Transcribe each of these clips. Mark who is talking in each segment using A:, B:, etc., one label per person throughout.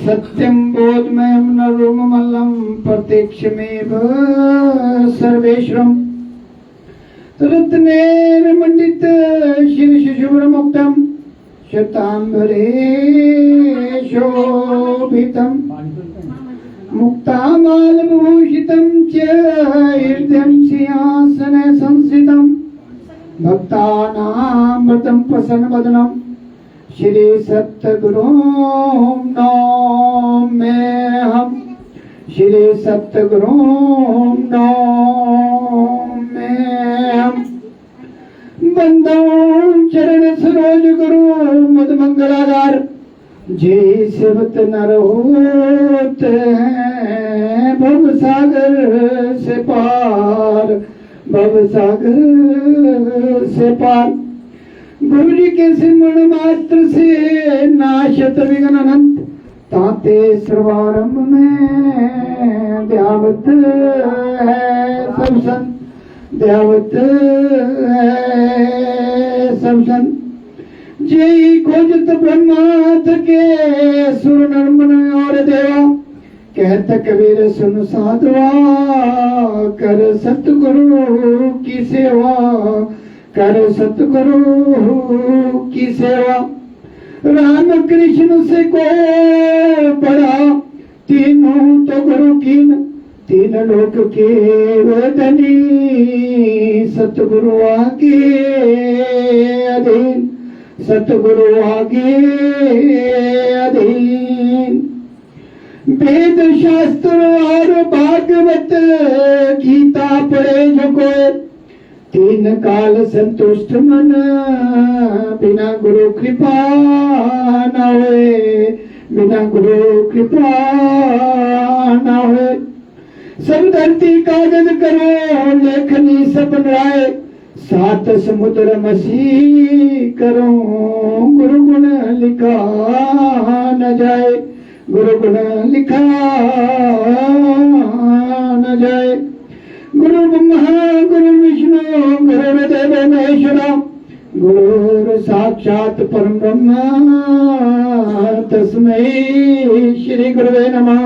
A: सत्यं बोधमयं नरोममल्लं प्रत्यक्षमेव सर्वेश्वरम् रत्नैर्मण्डित शीर्षशुभ्रमुक्तं श्वेताम्बरे शोभितं मुक्तामालविभूषितं च हृदयं सिंहासने संस्थितं भक्तानामृतं प्रसन्नवदनं श्री सतगुरु नौम्यहम् श्री सतगुरु नौम्यहम् बंदो चरण सरोज गुरु मुद मंगलाधार जे सेवत नर होते हैं भव सागर से पार भव सागर से पार गुरु जी के सिमरण मात्र से नाशत विघ्न अनंत ताते सर्वारंभ में ध्यावत है सब संत ध्यावत है सब संत जय खोजत ब्रह्मा के सुर नर और देवा कहत कबीर सुन साधवा कर सतगुरु की सेवा कर सतगुरु की सेवा राम कृष्ण से को बड़ा तीनों तो गुरु कीन तीन लोक के वदनी सतगुरु आगे अधीन सतगुरु आगे अधीन वेद शास्त्र और भागवत गीता पढ़े जो कोई तीन काल संतुष्ट मन बिना गुरु कृपा न होए बिना गुरु कृपा न होए सब धरती कागज करो लेखनी सब राय सात समुद्र मसी करो गुरु गुण लिखा न जाए गुरु गुण लिखा न जाए गुरु ब्रह्मा गुरु विष्णु गुरुर्देव महेश्वरा गुरु साक्षात परम ब्रह्म तस्मै श्री गुरुवे नमः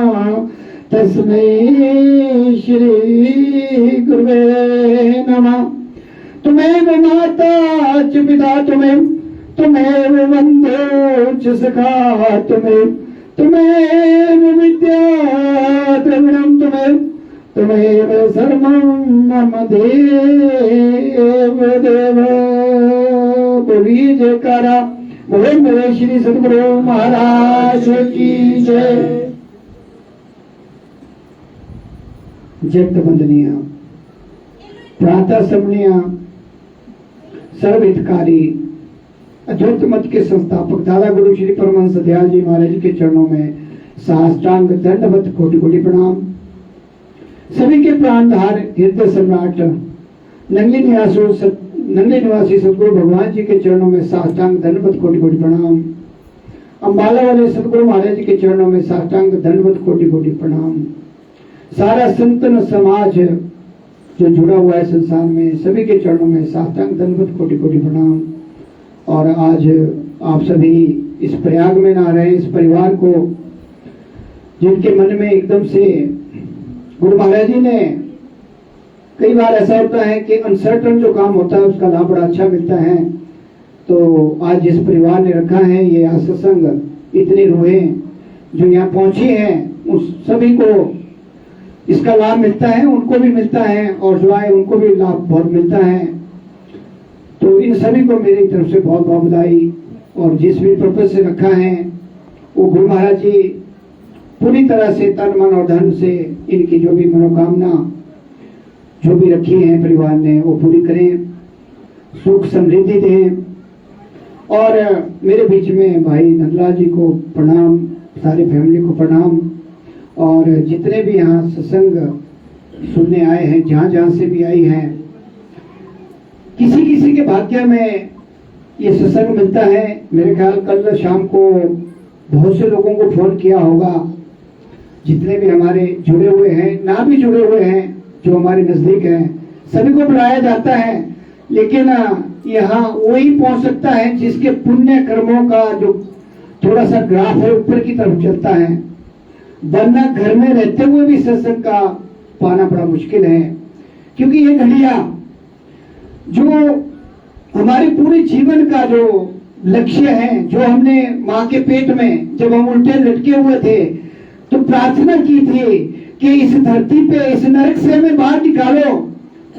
A: तस्मै श्री गुरुवे नमः तुम्हें माता च पिता तुम्हें वंदो च सखा तुम्हें विद्या द्रविणम तुम्हें सर्वं मम देव देव बोलिए जयकारा बोले मेरे श्री सतगुरु महाराज की जय। जगत वंदनीय प्रातः समनीय सर्वहितकारी अद्वैत मत के संस्थापक दादा गुरु श्री परमहंस दयाल जी महाराज जी के चरणों में साष्टांग दंडवत कोटि कोटि प्रणाम। सभी के प्राणधार हृदय सम्राट नंगली निवासी सतगुरु भगवान जी के चरणों में साष्टांग दंडवत कोटि कोटि प्रणाम। अम्बाला वाले सतगुरु महाराज जी के चरणों में साष्टांग दंडवत कोटि कोटि प्रणाम। सारा संतन समाज जो जुड़ा हुआ है संसार में सभी के चरणों में साष्टांग दंडवत कोटि कोटि प्रणाम। और आज आप सभी इस प्रयाग में ना रहे, इस परिवार को जिनके मन में एकदम से गुरु महाराज जी ने, कई बार ऐसा होता है कि अनसर्टन जो काम होता है उसका लाभ बड़ा अच्छा मिलता है। तो आज जिस परिवार ने रखा है ये आज सत्संग, इतनी रूहें जो यहाँ पहुंची हैं उस सभी को इसका लाभ मिलता है, उनको भी मिलता है और जो आए उनको भी लाभ बहुत मिलता है। तो इन सभी को मेरी तरफ से बहुत बहुत बधाई। और जिस भी पर्पज से रखा है वो गुरु महाराज जी पूरी तरह से तन मन और धन से इनकी जो भी मनोकामना जो भी रखी है परिवार ने वो पूरी करें, सुख समृद्धि दें। और मेरे बीच में भाई नंदलाल जी को प्रणाम, सारी फैमिली को प्रणाम। और जितने भी यहाँ सत्संग सुनने आए हैं, जहाँ जहाँ से भी आई हैं, किसी किसी के भाग्य में ये सत्संग मिलता है। मेरे ख्याल कल शाम को बहुत से लोगों को फोन किया होगा, जितने भी हमारे जुड़े हुए हैं, ना भी जुड़े हुए हैं, जो हमारे नजदीक हैं, सभी को बुलाया जाता है। लेकिन यहाँ वही पहुंच सकता है जिसके पुण्य कर्मों का जो थोड़ा सा ग्राफ है, ऊपर की तरफ चलता है, वरना घर में रहते हुए भी सत्संग का पाना बड़ा मुश्किल है। क्योंकि ये घड़िया जो हमारे पूरे जीवन का जो लक्ष्य है, जो हमने माँ के पेट में जब हम उल्टे लटके हुए थे तो प्रार्थना की थी कि इस धरती पे, इस नरक से हमें बाहर निकालो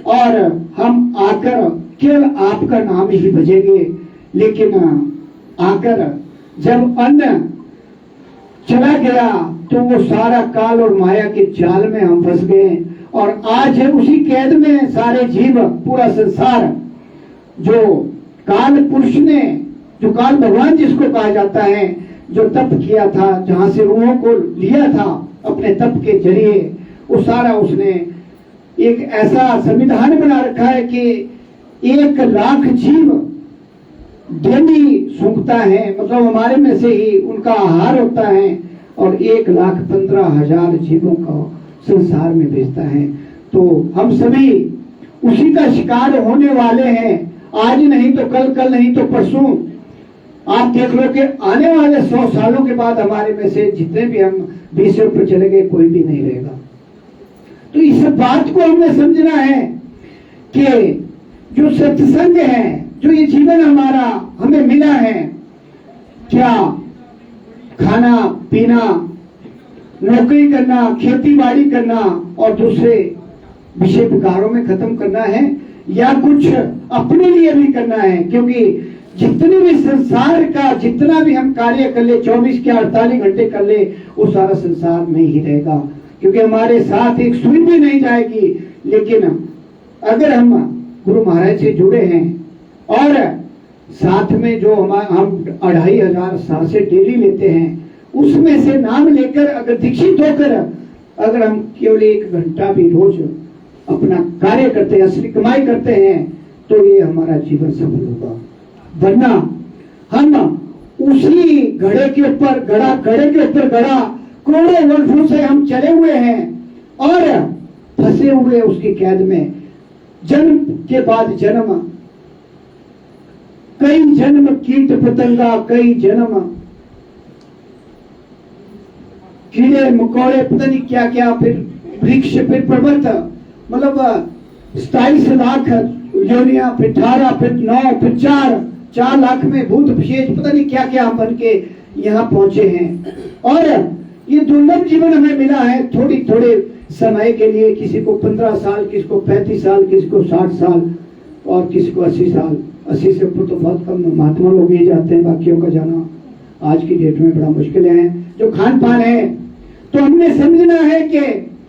A: और हम आकर केवल आपका नाम ही भजेंगे। लेकिन आकर जब अन्न चला गया तो वो सारा काल और माया के जाल में हम फंस गए और आज है उसी कैद में सारे जीव, पूरा संसार। जो काल पुरुष ने, जो काल भगवान जिसको कहा जाता है, जो तप किया था, जहां से रूहों को लिया था अपने तप के जरिए, वो सारा उसने एक ऐसा संविधान बना रखा है कि 1 लाख जीव डेली सूंघता है, मतलब हमारे में से ही उनका आहार होता है और 1,15,000 जीवों को संसार में भेजता है। तो हम सभी उसी का शिकार होने वाले हैं, आज नहीं तो कल, कल नहीं तो परसों। आप देख लो कि आने वाले 100 सालों के बाद हमारे में से जितने भी हम 20 पर चले गए, कोई भी नहीं रहेगा। तो इस बात को हमें समझना है कि जो सत्संग है, जो ये जीवन हमारा हमें मिला है, क्या खाना पीना, नौकरी करना, खेती बाड़ी करना और दूसरे विषय विकारों में खत्म करना है, या कुछ अपने लिए भी करना है? क्योंकि जितने भी संसार का जितना भी हम कार्य कर ले, 24 के 48 घंटे कर ले, वो सारा संसार में ही रहेगा, क्योंकि हमारे साथ एक सुई भी नहीं जाएगी। लेकिन अगर हम गुरु महाराज से जुड़े हैं और साथ में जो हम 2500 सांसें डेली लेते हैं, उसमें से नाम लेकर अगर दीक्षित होकर अगर हम केवल 1 घंटा भी रोज अपना कार्य करते हैं, असली कमाई करते हैं, तो ये हमारा जीवन सफल होगा। वरना हम उसी घड़े के ऊपर गड़ा करोड़ों वर्षों से हम चले हुए हैं और फंसे हुए उसकी कैद में, जन्म के बाद जन्म, कई जन्म कीट पतंगा, कई जन्म कीड़े मकोड़े, पता नहीं क्या क्या, फिर वृक्ष, फिर पर्वत, मतलब 27 लाख योनिया, फिर 18, फिर 9, फिर 4 लाख में भूत विशेष, पता नहीं क्या क्या हम बन के यहाँ पहुंचे हैं। और ये दुर्लभ जीवन हमें मिला है थोड़ी थोड़े समय के लिए, किसी को 15 साल, किसी को 35 साल, किसी को 60 साल और किसी को 80 साल। 80 से ऊपर तो बहुत कम महात्मा लोग ही जाते हैं, बाकियों का जाना आज की डेट में बड़ा मुश्किल है। जो खान पान है, तो हमने समझना है कि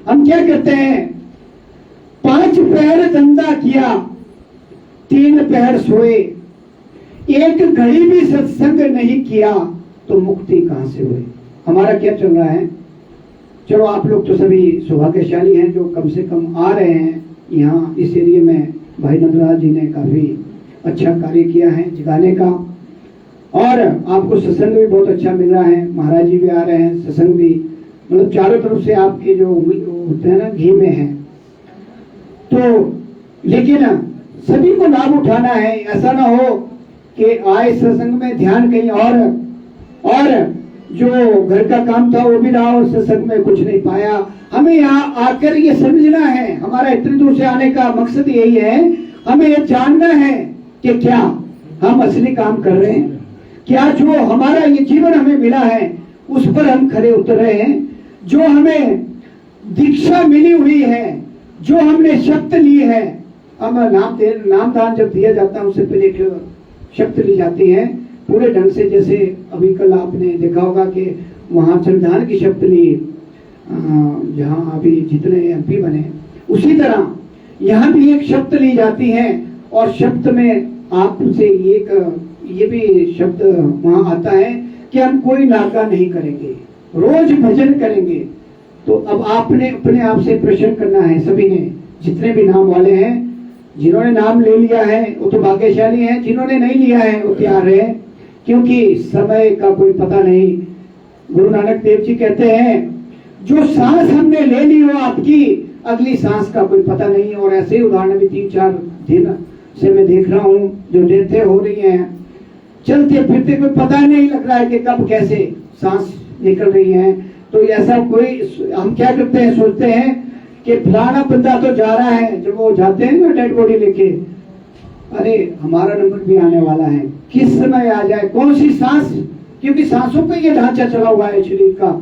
A: हम क्या करते हैं, 5 पहर धंधा किया, 3 पहर सोए, 1 घड़ी भी सत्संग नहीं किया, तो मुक्ति कहां से हुई? हमारा क्या चल रहा है? चलो आप लोग तो सभी सौभाग्यशाली हैं जो कम से कम आ रहे हैं यहाँ इस एरिया में। भाई नंदराज जी ने काफी अच्छा कार्य किया है जगाने का, और आपको सत्संग भी बहुत अच्छा मिल रहा है। महाराज जी भी आ रहे हैं, सत्संग भी, मतलब चारों तरफ से आपके जो होते हैं ना, घी में है। तो लेकिन सभी को लाभ उठाना है, ऐसा ना हो कि आए सत्संग में ध्यान कहीं और जो घर का काम था वो भी रहा और सत्संग में कुछ नहीं पाया। हमें यहाँ आकर ये समझना है, हमारा इतनी दूर से आने का मकसद यही है, हमें ये जानना है कि क्या हम असली काम कर रहे हैं, क्या जो हमारा ये जीवन हमें मिला है उस पर हम खरे उतर रहे हैं, जो हमें दीक्षा मिली हुई है, जो हमने शब्द ली है। हम नामदान जब दिया जाता है उससे पहले एक शब्द ली जाती है पूरे ढंग से। जैसे अभी कल आपने देखा होगा कि वहाँ संविधान की शब्द ली, जहाँ अभी जितने MP बने, उसी तरह यहाँ भी एक शब्द ली जाती है और शब्द में आपसे ये भी शब्द वहाँ आता है कि हम कोई नाका नहीं करेंगे, रोज भजन करेंगे। तो अब आपने अपने आप से प्रश्न करना है, सभी ने, जितने भी नाम वाले हैं, जिन्होंने नाम ले लिया है वो तो भाग्यशाली हैं, जिन्होंने नहीं लिया है वो तैयार रहे, क्योंकि समय का कोई पता नहीं। गुरु नानक देव जी कहते हैं जो सांस हमने ले ली हो आपकी, अगली सांस का कोई पता नहीं। और ऐसे ही उदाहरण भी 3-4 दिन से मैं देख रहा हूँ जो डेथें हो रही हैं, चलते फिरते कोई पता नहीं लग रहा है कि कब कैसे सांस निकल रही है। तो ऐसा कोई हम क्या करते हैं, सोचते हैं कि फलाना बंदा तो जा रहा है, जब वो जाते हैं ना डेड बॉडी लेके, अरे हमारा नंबर भी आने वाला है, किस समय आ जाए, कौन सी सांस, क्योंकि सांसों पे ये ढांचा चला हुआ है शरीर का।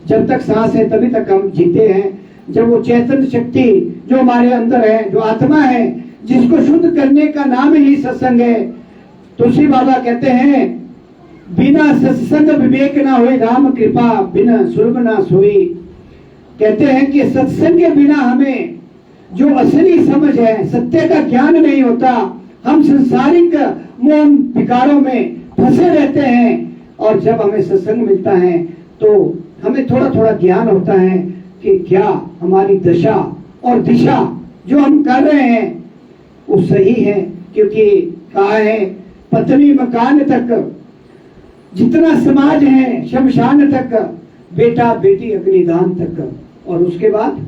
A: जब तक सांस है तभी तक हम जीते हैं। जब वो चैतन्य शक्ति जो हमारे अंदर है, जो आत्मा है, जिसको शुद्ध करने का नाम ही सत्संग है। तुलसी बाबा कहते हैं, बिना सत्संग विवेक ना होए, राम कृपा बिना सुलभ ना सोई। कहते हैं कि सत्संग के बिना हमें जो असली समझ है, सत्य का ज्ञान नहीं होता। हम संसारिक मोह विकारों में फंसे रहते हैं, और जब हमें सत्संग मिलता है तो हमें थोड़ा थोड़ा ज्ञान होता है कि क्या हमारी दशा और दिशा जो हम कर रहे हैं वो सही है। क्योंकि कहा है, पत्नी मकान तक जितना समाज है, शमशान तक, बेटा बेटी अग्निदान तक, और उसके बाद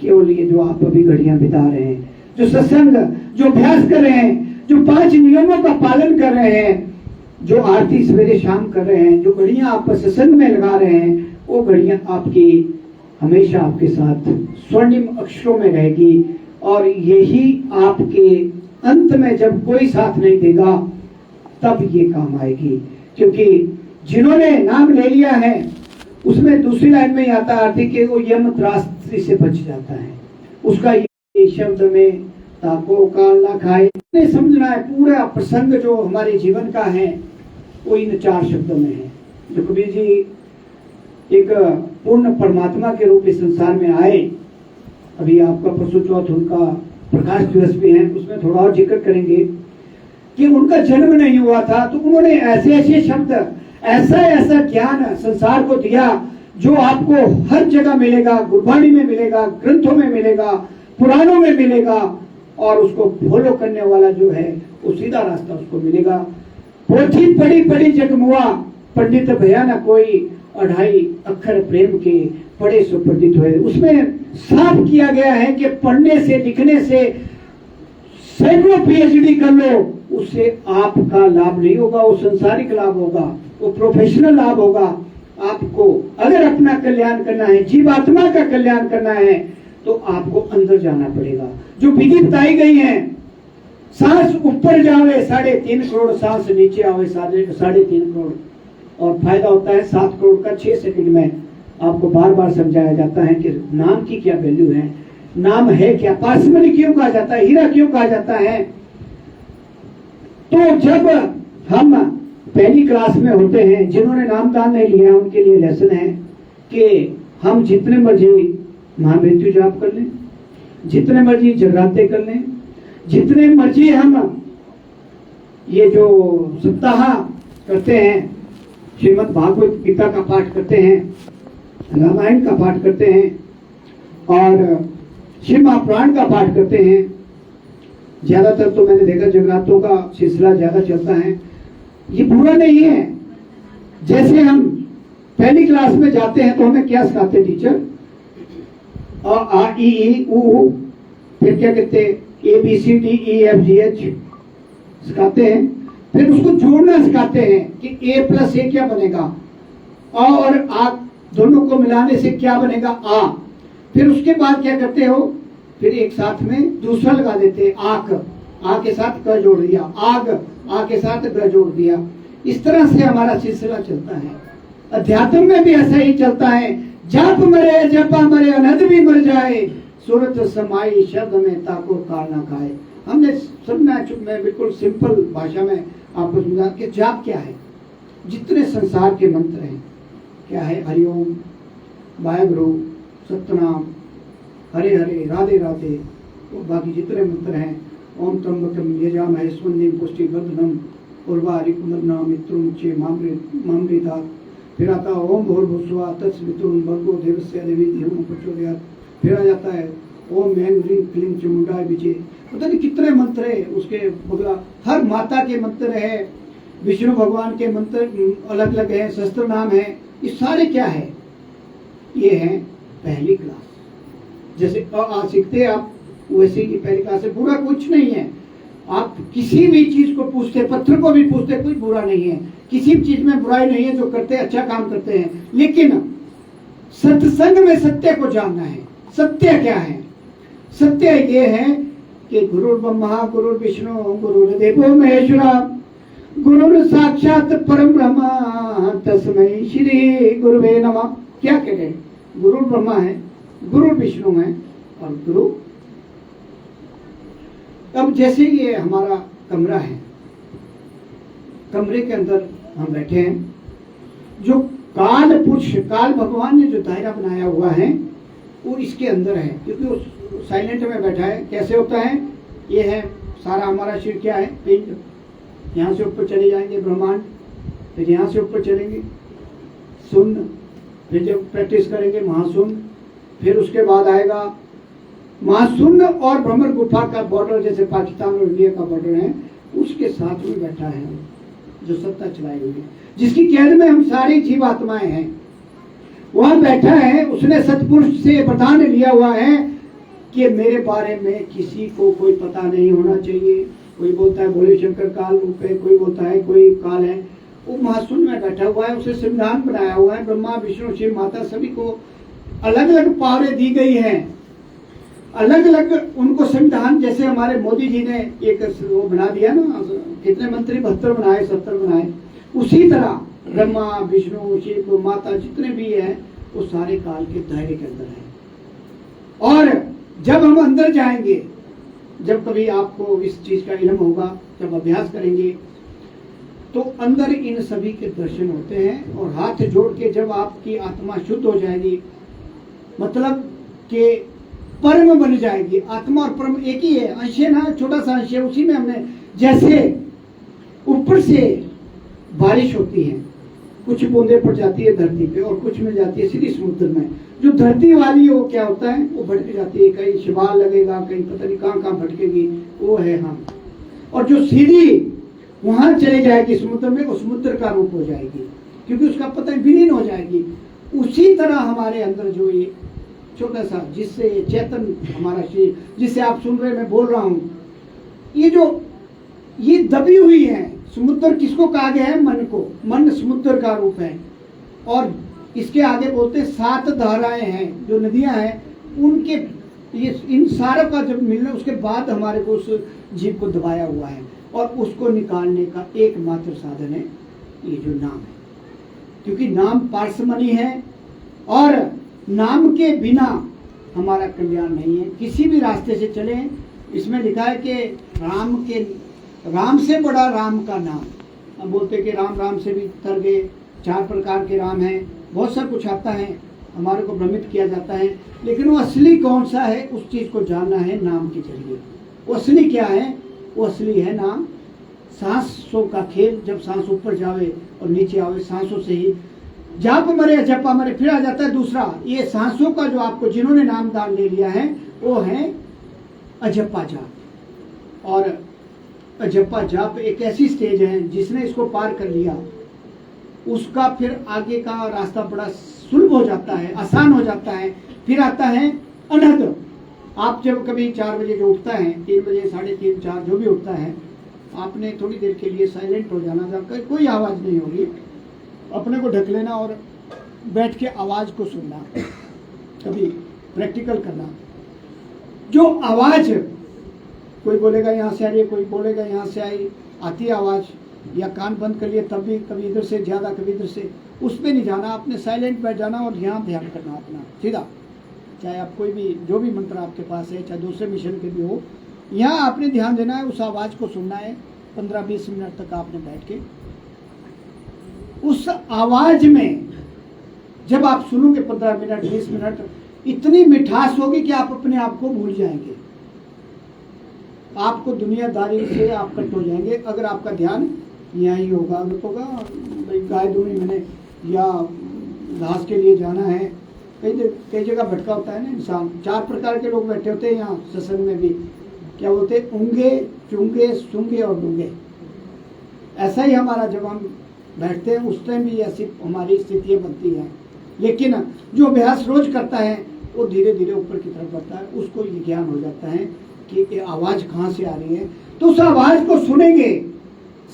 A: केवल ये जो आप अभी घड़ियां बिता रहे हैं, जो सत्संग, जो अभ्यास कर रहे हैं, जो 5 नियमों का पालन कर रहे हैं, जो आरती सवेरे शाम कर रहे हैं, जो घड़ियां आप सत्संग में लगा रहे हैं, वो घड़ियां आपकी हमेशा आपके साथ स्वर्णिम अक्षरों में रहेगी। और यही आपके अंत में जब कोई साथ नहीं देगा तब ये काम आएगी। क्योंकि जिन्होंने नाम ले लिया है, उसमें दूसरी लाइन में आता है आरती के, वो यम त्रास्त्री से बच जाता है। उसका ये शब्द में ताको काल ना खाए, समझना है। पूरा प्रसंग जो हमारे जीवन का है वो इन 4 शब्दों में है। जो कबीर जी एक पूर्ण परमात्मा के रूप में संसार में आए, अभी आपका परसों चौथ उनका प्रकाश दिवस भी है, उसमें थोड़ा और जिक्र करेंगे कि उनका जन्म नहीं हुआ था तो उन्होंने ऐसे ऐसे शब्द, ऐसा ऐसा ज्ञान संसार को दिया जो आपको हर जगह मिलेगा, गुरबाणी में मिलेगा, ग्रंथों में मिलेगा, पुराणों में मिलेगा, और उसको फॉलो करने वाला जो है वो सीधा रास्ता उसको मिलेगा। पोथी पढ़ी पढ़ी जगमुआ, पंडित भया न कोई, 2.5 अक्षर प्रेम के पढ़े सो पंडित हुए। उसमें साफ किया गया है कि पढ़ने से, लिखने से सैकड़ों पीएचडी कर लो, उससे आपका लाभ नहीं होगा, वो संसारिक लाभ होगा, वो प्रोफेशनल लाभ होगा। आपको अगर अपना कल्याण करना है, जीवात्मा का कल्याण करना है, तो आपको अंदर जाना पड़ेगा। जो विधि बताई गई है, सांस ऊपर जावे 3.5 करोड़, सांस नीचे आवे 3.5 करोड़, और फायदा होता है 7 करोड़ का 6 सेकंड में। आपको बार बार समझाया जाता है कि नाम की क्या वैल्यू है, नाम है क्या, पार्समनी क्यों कहा जाता है, हीरा क्यों कहा जाता है। तो जब हम पहली क्लास में होते हैं, जिन्होंने नामदान नहीं लिया उनके लिए लेसन है कि हम जितने मर्जी महामृत्यु जाप कर लें, जितने मर्जी जगराते कर लें, जितने मर्जी हम ये जो सप्ताह करते हैं, श्रीमद् भागवत गीता का पाठ करते हैं, रामायण का पाठ करते हैं, और शिव महापुराण का पाठ करते हैं। ज्यादातर तो मैंने देखा जगरातों का सिलसिला ज्यादा चलता है। ये बुरा नहीं है। जैसे हम पहली क्लास में जाते हैं तो हमें क्या सिखाते टीचर, आ ई ई ऊ, फिर क्या कहते ABCDEFGH सिखाते हैं। फिर उसको जोड़ना सिखाते हैं कि A+A क्या बनेगा, और आ दोनों को मिलाने से क्या बनेगा, आ। फिर उसके बाद क्या करते हो, फिर एक साथ में दूसरा लगा देते, आक, आ के साथ क जोड़ दिया, आग, आ के साथ ग जोड़ दिया। इस तरह से हमारा सिलसिला चलता है। अध्यात्म में भी ऐसा ही चलता है। जप मरे जपा मरे, अनहद भी मर जाए, सूरत समाई शब्द में ताको काल ना खाए। हमने सुनना, मैं बिल्कुल सिंपल भाषा में आपको समझा कि जाप क्या है। जितने संसार के मंत्र हैं क्या है, हरिओम, वाहेगुरु, सतनाम, हरे हरे, राधे राधे, और बाकी जितने मंत्र हैं, ओम त्र्यंबकम यजामहे सुगंधिं पुष्टिवर्धनम उर्वारुकमिव मित्रुम चे मामृता। फिर आता ओम भूर्भुवस्सुवः तत्सवितुर्वरेण्यं भर्गो देवस्य धीमहि प्रचोदयात्। फिर आ जाता है ओम ऐं ह्रीं क्लीं चामुंडाय विचे। पता नहीं कितने मंत्र है उसके बगला, हर माता के मंत्र है, विष्णु भगवान के मंत्र अलग अलग है, शस्त्र नाम है। ये सारे क्या है, ये है पहली क्लास। जैसे आ सीखते आप वैसे ही पहली क्लास से, बुरा कुछ नहीं है। आप किसी भी चीज को पूछते, पत्थर को भी पूछते, कोई बुरा नहीं है, किसी चीज में बुराई नहीं है, जो करते अच्छा काम करते हैं। लेकिन सत्संग में सत्य को जानना है। सत्य क्या है? सत्य ये है कि गुरु ब्रह्मा गुरु विष्णु गुरुर्देवो महेश्वरा गुरु साक्षात परम ब्रह्म तस्मै श्री गुरुवे नमः। क्या कह रहे हैं? गुरु ब्रह्मा है, गुरु विष्णु है और गुरु। अब जैसे ये हमारा कमरा है, कमरे के अंदर हम बैठे हैं, जो काल पुरुष, काल भगवान ने जो दायरा बनाया हुआ है वो इसके अंदर है, क्योंकि वो साइलेंट में बैठा है। कैसे होता है? ये है सारा हमारा शरीर, क्या है? पिंड। यहाँ से ऊपर चले जाएंगे ब्रह्मांड, फिर यहाँ से ऊपर चलेंगे शून्य, फिर जब प्रैक्टिस करेंगे महाशून्य, फिर उसके बाद आएगा महाशून्य और भ्रमर गुफा का बॉर्डर, जैसे पाकिस्तान और इंडिया का बॉर्डर है, उसके साथ में बैठा है जो सत्ता चलाई हुई है, जिसकी कैद में हम सारी जीवात्माएं हैं। वहां बैठा है, उसने सतपुरुष से वरदान लिया हुआ है कि मेरे बारे में किसी को कोई पता नहीं होना चाहिए। कोई बोलता है भोले शंकर काल रूप है, कोई बोलता है कोई काल है। वो महाशून्य में बैठा हुआ है, उसे संविधान बनाया हुआ है। ब्रह्मा विष्णु शिव माता सभी को अलग अलग पावरें दी गई हैं, अलग अलग उनको संविधान। जैसे हमारे मोदी जी ने एक वो बना दिया ना, कितने मंत्री 72 बनाए 70 बनाए, उसी तरह ब्रह्मा विष्णु शिव माता जितने भी हैं वो सारे काल के दायरे के अंदर हैं। और जब हम अंदर जाएंगे, जब कभी आपको इस चीज का इल्म होगा, जब अभ्यास करेंगे, तो अंदर इन सभी के दर्शन होते हैं। और हाथ जोड़ के जब आपकी आत्मा शुद्ध हो जाएगी, मतलब कि परम बन जाएगी। आत्मा और परम एक ही है, अंश है ना, छोटा सा अंश है। उसी में हमने, जैसे ऊपर से बारिश होती है, कुछ बूंदे पड़ जाती है धरती पे और कुछ मिल जाती है सीधी समुद्र में। जो धरती वाली वो क्या होता है, वो भटक जाती है, कहीं शिवाल लगेगा, कहीं पता नहीं कहाँ कहाँ भटकेगी, वो है हम। और जो सीधी वहां चली जाएगी समुद्र में, वो समुद्र का रूप हो जाएगी, क्योंकि उसका पता विलीन हो जाएगी। उसी तरह हमारे अंदर जो ये छोटा सा, जिससे चेतन हमारा शरीर, जिससे आप सुन रहे, मैं बोल रहा हूं, ये जो ये दबी हुई है। समुद्र किसको कहा गया है? मन को। मन समुद्र का रूप है। और इसके आगे बोलते 7 धाराएं हैं, जो नदियां हैं, उनके ये इन सारों का जब मिलने, उसके बाद हमारे को उस जीव को दबाया हुआ है। और उसको निकालने का एकमात्र साधन है ये जो नाम है, क्योंकि नाम पार्समनी है और नाम के बिना हमारा कल्याण नहीं है। किसी भी रास्ते से चले, इसमें लिखा है कि राम से बड़ा राम का नाम। हम बोलते कि राम राम से भी तर गए, 4 प्रकार के राम हैं, बहुत सा कुछ आता है, हमारे को भ्रमित किया जाता है। लेकिन वो असली कौन सा है, उस चीज को जानना है नाम के जरिए। वो असली क्या है? वो असली है नाम। सांसों का खेल, जब सांस ऊपर जावे और नीचे आवे, सांसों से ही जाप मरे अजपा मरे, फिर आ जाता है दूसरा। ये सांसों का जो आपको जिन्होंने नाम दान ले लिया है, वो है अजपा जाप। और अजपा जाप एक ऐसी स्टेज है, जिसने इसको पार कर लिया, उसका फिर आगे का रास्ता बड़ा सुलभ हो जाता है, आसान हो जाता है। फिर आता है अनहद। आप जब कभी 4 बजे जो उठता है, 3 बजे 3:30 4 जो भी उठता है, आपने थोड़ी देर के लिए साइलेंट हो जाना, जब कोई आवाज नहीं होगी, अपने को ढक लेना और बैठ के आवाज को सुनना, कभी प्रैक्टिकल करना। जो आवाज, कोई बोलेगा यहाँ से आ रही है, कोई बोलेगा यहाँ से आई, आती है आवाज, या कान बंद कर लिए तब भी, कभी इधर से ज्यादा कभी इधर से, उस पर नहीं जाना, आपने साइलेंट बैठ जाना और यहाँ ध्यान करना अपना सीधा। चाहे आप कोई भी, जो भी मंत्र आपके पास है, चाहे दूसरे मिशन के भी हो, यहाँ आपने ध्यान देना है, उस आवाज को सुनना है। 15-20 मिनट तक आपने बैठ के उस आवाज में जब आप सुनोगे 15 मिनट 20 मिनट, इतनी मिठास होगी कि आप अपने आप को भूल जाएंगे। आपको दुनियादारी से आप कट हो जाएंगे। अगर आपका ध्यान यहाँ ही होगा, गाय दूनी मैंने, या घास के लिए जाना है, कई जगह भटका होता है ना इंसान। 4 प्रकार के लोग बैठे होते हैं यहाँ सत्संग में भी, क्या बोलते हैं? ऊंगे, चुंगे, सूंगे और डूंगे। ऐसा ही हमारा जब हम बैठते हैं, उस टाइम भी ऐसी हमारी स्थितियाँ बनती हैं। लेकिन जो अभ्यास रोज करता है, वो धीरे धीरे ऊपर की तरफ बढ़ता है, उसको ये ज्ञान हो जाता है कि ये आवाज कहाँ से आ रही है, तो उस आवाज को सुनेंगे।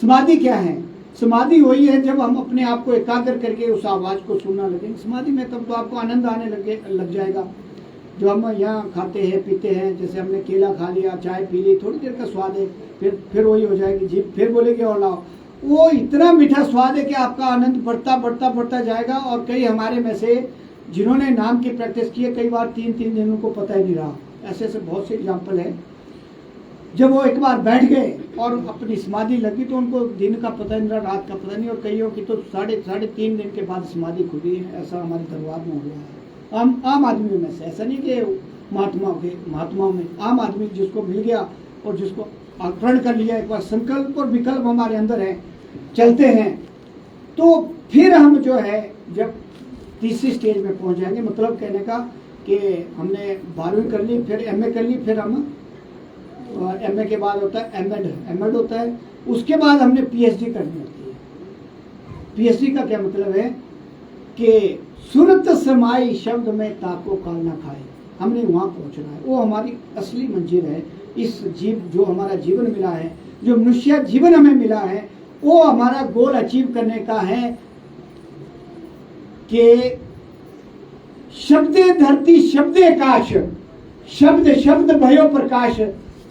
A: समाधि क्या है? समाधि वही है जब हम अपने आप को एकाग्र करके उस आवाज को सुनना लगेंगे। समाधि में तब तो आपको आनंद आने लग जाएगा। जो हम यहाँ खाते हैं पीते हैं, जैसे हमने केला खा लिया, चाय पी ली, थोड़ी देर का स्वाद है, फिर वही हो जाएगी जीभ, फिर बोलेगी और लाओ। वो इतना मीठा स्वाद है कि आपका आनंद बढ़ता जाएगा। और कई हमारे में से जिन्होंने नाम की प्रैक्टिस की है, कई बार 3-3 दिन उनको पता ही नहीं रहा। ऐसे ऐसे बहुत से एग्जाम्पल है। जब वो एक बार बैठ गए और अपनी समाधि लगी तो उनको दिन का पता नहीं रहा, रात का पता नहीं। और कईयों की तो साढ़े 3 दिन के बाद समाधि खुली है। ऐसा हमारे दरबार में हो गया है। आम आदमियों में से, ऐसा नहीं कि महात्माओं में, आम आदमी जिसको मिल गया और जिसको आकरण कर लिया, एक बार संकल्प और विकल्प हमारे अंदर है, चलते हैं, तो फिर हम जो है जब तीसरी स्टेज में पहुंच जाएंगे, मतलब कहने का कि हमने 12वीं कर ली, फिर एमए कर ली, फिर हम एमए के बाद होता है एमएड होता है, उसके बाद हमने पीएचडी करनी होती है। पीएचडी का क्या मतलब है कि सुरत समाई शब्द में ताको काल ना खाए, हमने वहां पहुंचना है। वो हमारी असली मंजिल है। इस जो हमारा जीवन मिला है, जो मनुष्य जीवन हमें मिला है, वो हमारा गोल अचीव करने का है कि शब्दे धरती शब्दे आकाश, शब्द भयो प्रकाश,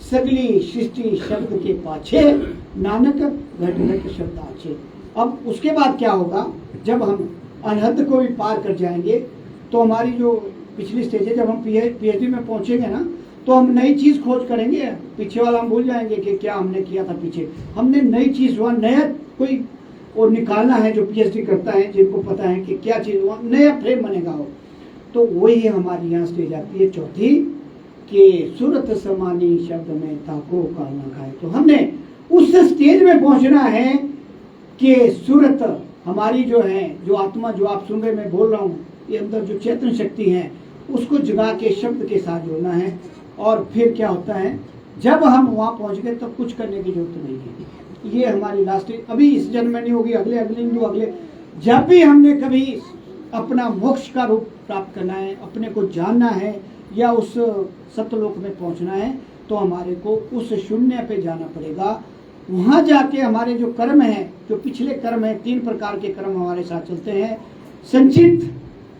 A: सगली सृष्टि शब्द के पाछे, नानक घट घट शब्द आछे। अब उसके बाद क्या होगा, जब हम अनहद को भी पार कर जाएंगे तो हमारी जो पिछली स्टेज है, जब हम पीएचडी में पहुंचेंगे ना, तो हम नई चीज खोज करेंगे। पीछे वाला हम भूल जाएंगे कि क्या हमने किया था पीछे। हमने नई चीज हुआ, नया कोई और निकालना है। जो पीएचडी करता है, जिनको पता है कि क्या चीज हुआ, नया फ्रेम बनेगा हो। तो वही हमारी यहाँ स्टेज आती है चौथी, कि सूरत समानी शब्द में ताको काल ना खाए। तो हमने उस स्टेज में पहुंचना है कि सूरत हमारी जो है, जो आत्मा जो आप सुन रहे, मैं बोल रहा हूँ, ये अंदर जो चेतन शक्ति है, उसको जगा के शब्द के साथ जोड़ना है। और फिर क्या होता है, जब हम वहाँ पहुँच गए तो कुछ करने की जरूरत नहीं है। ये हमारी लास्ट, अभी इस जन्म में नहीं होगी, अगले जब भी हमने कभी अपना मोक्ष का रूप प्राप्त करना है, अपने को जानना है या उस सतलोक में पहुँचना है, तो हमारे को उस शून्य पे जाना पड़ेगा। वहाँ जाके हमारे जो कर्म है, जो पिछले कर्म है, 3 प्रकार के कर्म हमारे साथ चलते हैं, संचित,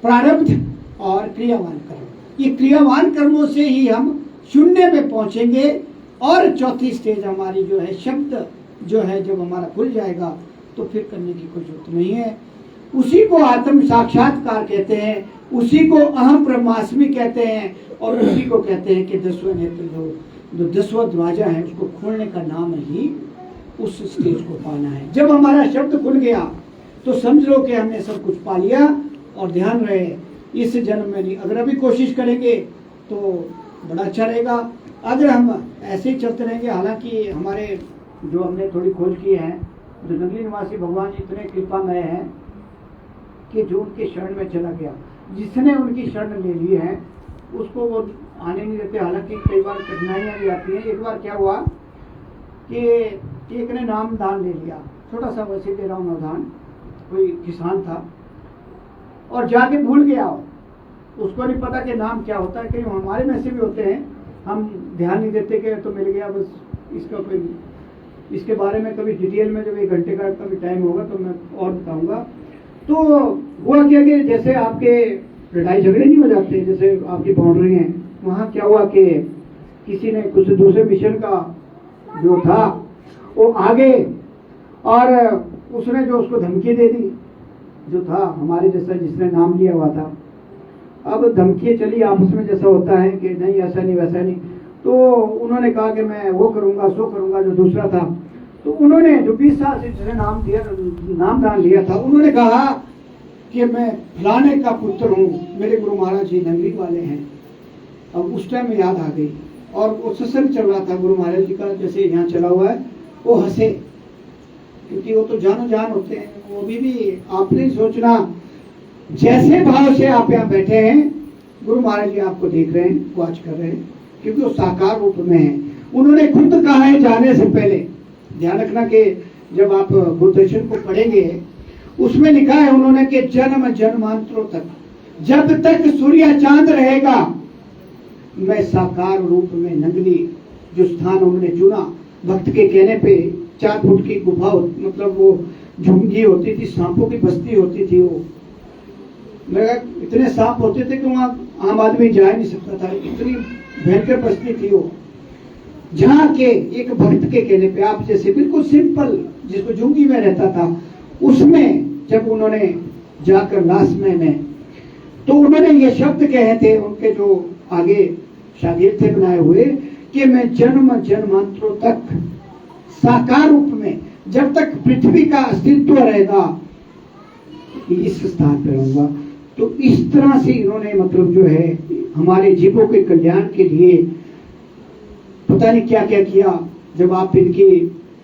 A: प्रारब्ध और क्रियावान कर्म। ये क्रियावान कर्मों से ही हम शून्य में पहुंचेंगे। और चौथी स्टेज हमारी जो है, शब्द जो है, जब हमारा खुल जाएगा तो फिर करने की कोई जरूरत नहीं है। उसी को आत्म साक्षात्कार कहते हैं, उसी को अहम ब्रह्मास्मि कहते हैं, और उसी को कहते हैं कि 10वें नेत्र जो 10वां दरवाजा है, उसको खोलने का नाम ही उस स्टेज को पाना है। जब हमारा शब्द खुल गया तो समझ लो कि हमने सब कुछ पा लिया। और ध्यान रहे, इस जन्म में नहीं, अगर अभी कोशिश करेंगे तो बड़ा अच्छा रहेगा। अगर हम ऐसे ही चलते रहेंगे, हालांकि हमारे जो हमने थोड़ी खोज की है, जो जंगली निवासी भगवान जी इतने कृपामय हैं कि जो उनके शरण में चला गया, जिसने उनकी शरण ले ली है, उसको वो आने नहीं देते। हालांकि कई बार कठिनाइयाँ भी आती हैं। एक बार क्या हुआ कि एक ने नाम दान ले लिया, छोटा सा, वैसे दे रहा हूँ दान, कोई किसान था और जाके भूल गया, उसको नहीं पता कि नाम क्या होता है। कई हमारे में से भी होते हैं, हम ध्यान नहीं देते कि तो मिल गया बस, इसका कोई, इसके बारे में कभी डिटेल में जब 1 घंटे का कभी टाइम होगा तो मैं और बताऊंगा। तो हुआ क्या कि जैसे आपके लड़ाई झगड़े नहीं हो जाते, जैसे आपकी बाउंड्री है, वहाँ क्या हुआ कि किसी ने कुछ दूसरे मिशन का जो था वो आगे, और उसने जो उसको धमकी दे दी, जो था हमारे जैसा, जिसने नाम लिया हुआ था। अब धमकी चली आपस में, जैसा होता है कि नहीं ऐसा नहीं वैसा नहीं। तो उन्होंने कहा कि मैं वो करूंगा सो करूंगा, जो दूसरा था। तो उन्होंने जो 20 साल से जिसने नाम दान लिया था, उन्होंने कहा कि मैं फलाने का पुत्र हूँ, मेरे गुरु महाराज जी नगरी वाले हैं। अब उस टाइम में याद आ गई, और वो सत्संग चल रहा था गुरु महाराज जी का, जैसे यहाँ चला हुआ है। वो हंसे, क्योंकि वो तो जानो जान होते हैं। वो भी आपने सोचना, जैसे भाव से आप यहाँ बैठे हैं, गुरु महाराज जी आपको देख रहे हैं, वॉच कर रहे हैं, क्योंकि वो साकार रूप में है। उन्होंने खुद कहा है जाने से पहले, ध्यान रखना कि जब आप गुरुदर्शन को पढ़ेंगे, उसमें लिखा है उन्होंने कि जन्म जन्मांतरों तक, जब तक सूर्य चांद रहेगा, मैं साकार रूप में नंगली जो स्थान उन्होंने चुना, भक्त के कहने पे 4 फुट की गुफा, मतलब वो झुंगी होती थी, सांपों की बस्ती होती थी। वो लगा इतने सांप होते थे कि वहां आम आदमी जा नहीं सकता था, इतनी भयंकर बस्ती थी वो। जहाँ के एक भक्त के कहने पे, आप जैसे बिल्कुल सिंपल जिसको झुंगी में रहता था, उसमें जब उन्होंने जाकर लास्ट में तो उन्होंने ये शब्द कहे थे, उनके जो आगे शागिर्द थे बनाए हुए, कि मैं जन्म जन्मांतरों तक साकार रूप में, जब तक पृथ्वी का अस्तित्व रहेगा, इस स्थान पर रहूंगा। तो इस तरह से इन्होंने मतलब जो है हमारे जीवों के कल्याण के लिए पता नहीं क्या क्या किया। जब आप इनकी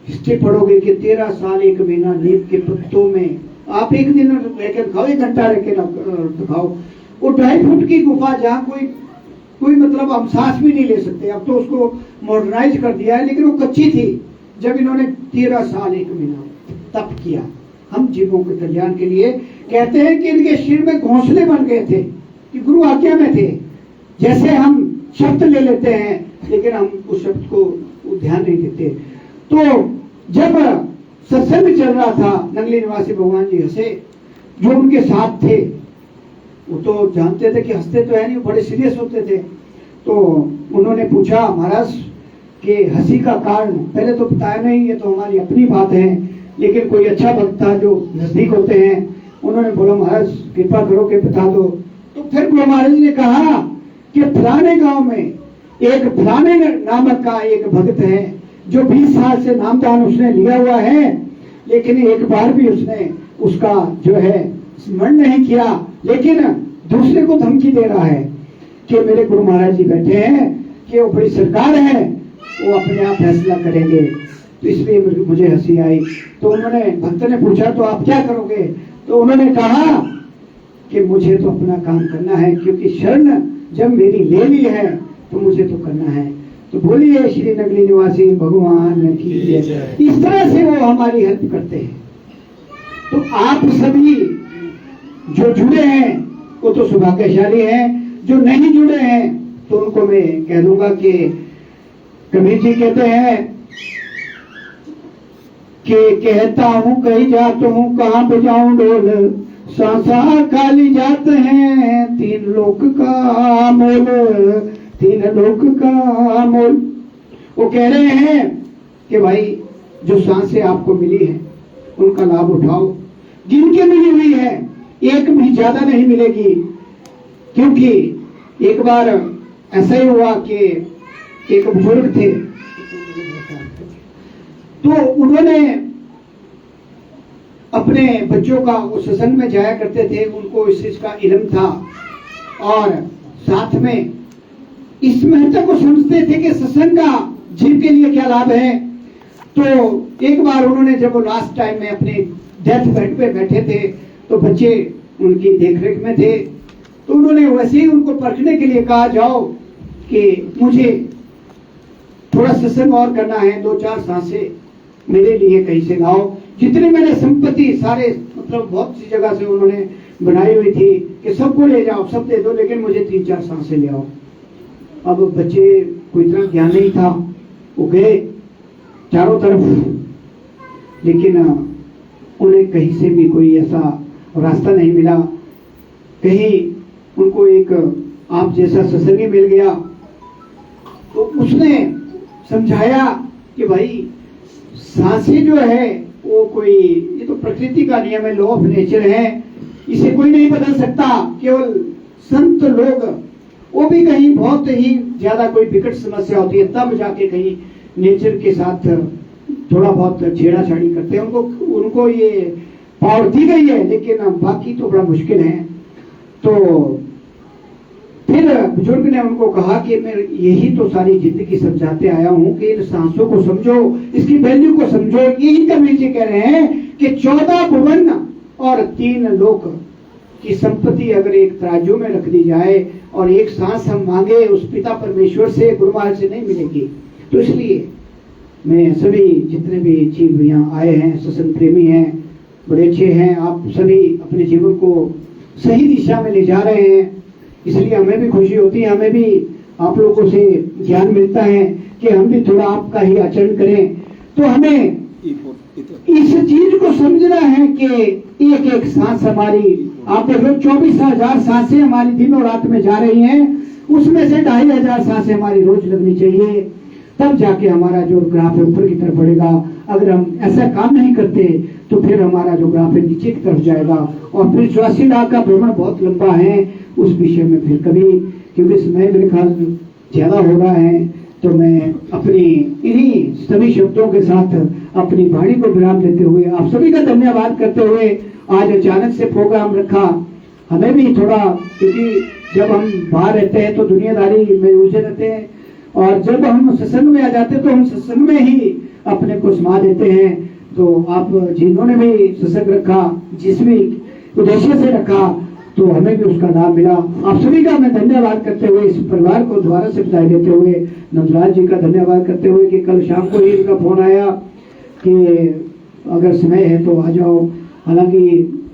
A: हिस्ट्री पढ़ोगे कि 13 साल 1 महीना नीम के पत्तों में, आप एक दिन रहकर खाओ, 1 घंटा रहकर खाओ, वो 2.5 फुट की गुफा जहाँ कोई मतलब हम सांस भी नहीं ले सकते। अब तो उसको मॉडर्नाइज कर दिया है, लेकिन वो कच्ची थी। जब इन्होंने 13 साल 1 महीना तप किया हम जीवों के कल्याण के लिए, कहते हैं कि इनके सिर में घोंसले बन गए थे कि गुरु आज्ञा में थे। जैसे हम शब्द ले लेते हैं, लेकिन हम उस शब्द को ध्यान नहीं देते। तो जब सत्संग चल रहा था, नंगली निवासी भगवान जी हंसे, जो उनके साथ थे वो तो जानते थे कि हंसते तो है नहीं, बड़े सीरियस होते थे। तो उन्होंने पूछा महाराज कि हंसी का कारण, पहले तो बताया नहीं, ये तो हमारी अपनी बात है, लेकिन कोई अच्छा भक्त था जो नजदीक होते हैं, उन्होंने बोला महाराज कृपा करो के बता दो। तो फिर गुरु महाराज ने कहा कि फलाने गांव में एक फलाने नामक का एक भक्त है जो 20 साल से नामदान उसने लिया हुआ है, लेकिन एक बार भी उसने उसका जो है स्मरण नहीं किया, लेकिन दूसरे को धमकी दे रहा है कि मेरे गुरु महाराज जी बैठे हैं कि वो बड़ी सरकार है, वो अपने आप फैसला करेंगे। तो इसलिए मुझे हंसी आई। तो उन्होंने, भक्त ने पूछा तो आप क्या करोगे? तो उन्होंने कहा कि मुझे तो अपना काम करना है, क्योंकि शरण जब मेरी ले ली है तो मुझे तो करना है। तो बोलिए श्री नगली निवासी भगवान की जय। इस तरह से वो हमारी हेल्प करते हैं। तो आप सभी जो जुड़े हैं वो तो सौभाग्यशाली हैं, जो नहीं जुड़े हैं तो उनको मैं कह दूंगा कि कबीर जी कहते हैं कि कहता हूँ कहीं जात हूँ, कहाँ बजाऊं ढोल, सांसा खाली जात हैं, 3 लोक का मोल, 3 लोक का मोल। वो कह रहे हैं कि भाई जो सांसें आपको मिली है उनका लाभ उठाओ, जिनके मिली हुई है एक भी ज्यादा नहीं मिलेगी। क्योंकि एक बार ऐसा ही हुआ कि एक बुजुर्ग थे, तो उन्होंने अपने बच्चों का, वो सत्संग में जाया करते थे, उनको इस चीज का इल्म था और साथ में इस महत्व को समझते थे कि सत्संग का जीव के लिए क्या लाभ है। तो एक बार उन्होंने, जब वो लास्ट टाइम में अपने डेथ बेड पे बैठे थे, तो बच्चे उनकी देखरेख में थे, तो उन्होंने वैसे ही उनको परखने के लिए कहा, जाओ कि मुझे थोड़ा सत्संग और करना है, 2-4 सांसें मेरे लिए कहीं से लाओ। जितनी मैंने संपत्ति सारे मतलब बहुत सी जगह से उन्होंने बनाई हुई थी कि सबको ले जाओ, सब दे दो, लेकिन मुझे 3-4 सांसें ले आओ। अब बच्चे को इतना ज्ञान नहीं था, वो गए चारों तरफ, लेकिन उन्हें कहीं से भी कोई ऐसा रास्ता नहीं मिला। कहीं उनको एक आप जैसा सत्संगी मिल गया, तो उसने समझाया कि भाई सांसें जो है वो कोई, ये तो प्रकृति का नियम है, लॉ ऑफ नेचर है, इसे कोई नहीं बदल सकता। केवल संत लोग, वो भी कहीं बहुत ही ज्यादा कोई विकट समस्या होती है तब जाके कहीं नेचर के साथ थोड़ा बहुत छेड़ाछाड़ी करते हैं, उनको ये पावर दी गई है, लेकिन बाकी तो बड़ा मुश्किल है। तो फिर बुजुर्ग ने उनको कहा कि मैं यही तो सारी जिंदगी समझाते आया हूं कि इन सांसों को समझो, इसकी वैल्यू को समझो। यही कबीर जी कह रहे हैं कि 14 भुवन और 3 लोक की संपत्ति अगर एक तराजू में रख दी जाए और एक सांस हम मांगे उस पिता परमेश्वर से, गुरु महाराज से नहीं मिलेगी। तो इसलिए मैं सभी जितने भी जीव यहाँ आए हैं, सत्संग प्रेमी हैं, बड़े अच्छे हैं, आप सभी अपने जीवन को सही दिशा में ले जा रहे हैं, इसलिए हमें भी खुशी होती है, हमें भी आप लोगों से ज्ञान मिलता है। कि हम भी थोड़ा आपका ही आचरण करें। तो हमें इस चीज को समझना है कि एक एक सांस हमारी, आप देख लो 24,000 सांसें हमारी दिनों रात में जा रही हैं, उसमें से 2,500 सांसें हमारी रोज लगनी चाहिए, तब जाके हमारा जो ग्राफ है ऊपर की तरफ बढ़ेगा। अगर हम ऐसा काम नहीं करते तो फिर हमारा जो ग्राफ है नीचे की तरफ जाएगा। और फिर 84 लाख का भ्रमण बहुत लंबा है, उस विषय में फिर कभी, क्योंकि समय मेरे ख्याल ज्यादा हो रहा है, तो मैं अपनी इन्हीं सभी शब्दों के साथ अपनी वाणी को विराम देते हुए आप सभी का धन्यवाद करते हुए, आज अचानक से प्रोग्राम रखा, हमें भी थोड़ा, क्योंकि जब हम बाहर रहते हैं तो दुनियादारी में उलझे रहते हैं, और जब हम सत्संग में आ जाते हैं तो हम सत्संग में ही अपने को समा देते हैं। तो आप जिन्होंने भी सत्संग रखा, जिस भी उद्देश्य से रखा, तो हमें भी उसका लाभ मिला। आप सभी का मैं धन्यवाद करते हुए, इस परिवार को दोबारा से बधाई देते हुए, नंदराज जी का धन्यवाद करते हुए कि कल शाम को ही इनका फोन आया कि अगर समय है तो आ जाओ। हालांकि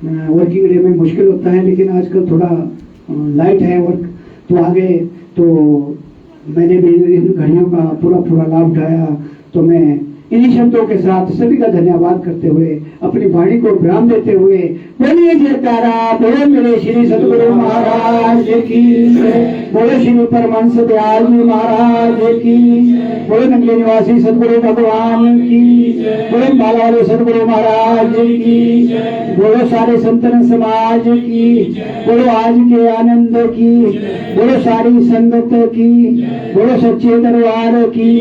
A: वर्किंग डे में मुश्किल होता है, लेकिन आजकल थोड़ा लाइट है वर्क, तो आगे तो मैंने भी इन घड़ियों का पूरा लाभ उठाया। तो मैं इन्हीं शब्दों के साथ सभी का धन्यवाद करते हुए अपनी वाणी को विराम देते हुए, बोलिए जयकारा, बोले मेरे श्री सतगुरु महाराज की, बोले श्री परमहंस दयाल जी महाराज की, बोले नंगली निवासी सतगुरु भगवान की, बोले माला वाले सतगुरु महाराज की, बोलो सारे संतन समाज की, बोलो आज के आनंद की, बोलो सारी संगत की, बोलो सच्चे दरबार की।